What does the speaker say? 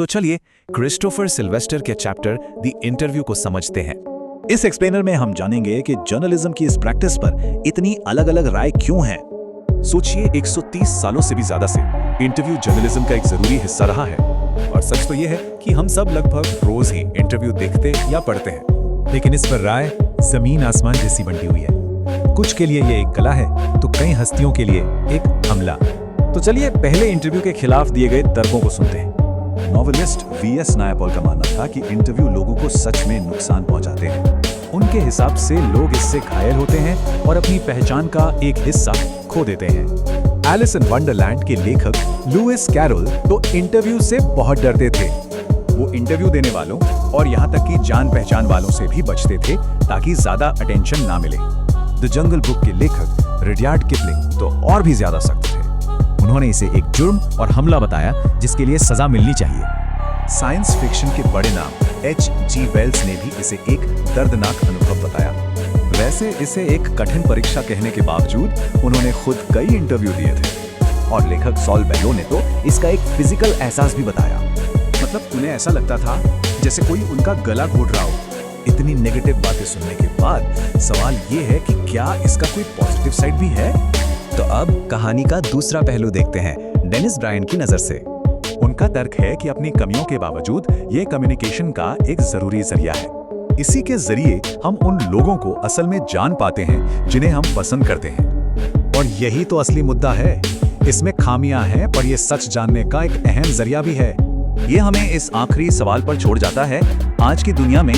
तो चलिए Christopher Sylvester के चैप्टर द इंटरव्यू को समझते हैं। इस एक्सप्लेनर में हम जानेंगे कि जर्नलिज्म की इस प्रैक्टिस पर इतनी अलग-अलग राय क्यों हैं। सोचिए 130 सालों से भी ज्यादा से इंटरव्यू जर्नलिज्म का एक जरूरी हिस्सा रहा है। और सच तो यह है कि हम सब लगभग रोज ही इंटरव्यू देखते या पढ़ते हैं। लेकिन इस पर राय जमीन आसमान जैसी बंटी हुई है। कुछ के लिए ये एक कला है तो कई हस्तियों के लिए एक हमला। तो चलिए पहले इंटरव्यू के खिलाफ दिए गए तर्कों को सुनते हैं। नॉवेलिस्ट वीएस नायपॉल का मानना था कि इंटरव्यू लोगों को सच में नुकसान पहुंचाते हैं। उनके हिसाब से लोग इससे घायल होते हैं और अपनी पहचान का एक हिस्सा खो देते हैं। एलिस इन वंडरलैंड के लेखक लुइस कैरोल तो इंटरव्यू से बहुत डरते थे। वो इंटरव्यू देने वालों और यहाँ तक कि जान पहचान वालों से भी बचते थे ताकि ज्यादा अटेंशन ना मिले। द जंगल बुक के लेखक रुडयार्ड किपलिंग तो और भी ज्यादा सख्त थे। उन्होंने इसे एक जुर्म और हमला बताया जिसके लिए सजा मिलनी चाहिए। साइंस फिक्शन के बड़े नाम H.G. वेल्स ने भी इसे एक दर्दनाक अनुभव बताया। वैसे इसे एक कठिन परीक्षा कहने के बावजूद उन्होंने खुद कई इंटरव्यू दिए थे। और लेखक सॉल बेलो ने तो इसका एक फिजिकल एहसास भी बताया। मतलब उन्हें ऐसा लगता था जैसे कोई उनका गला घोट रहा हो। इतनी नेगेटिव बातें सुनने के बाद सवाल ये है कि क्या इसका कोई पॉजिटिव साइड भी है? तो अब कहानी का दूसरा पहलू देखते हैं डेनिस ब्रायन की नजर से। उनका तर्क है कि अपनी कमियों के बावजूद ये कम्युनिकेशन का एक जरूरी जरिया है। इसी के जरिए हम उन लोगों को असल में जान पाते हैं जिन्हें हम पसंद करते हैं। और यही तो असली मुद्दा है। इसमें खामियां हैं पर यह सच जानने का एक अहम जरिया भी है। ये हमें इस आखिरी सवाल पर छोड़ जाता है, आज की दुनिया में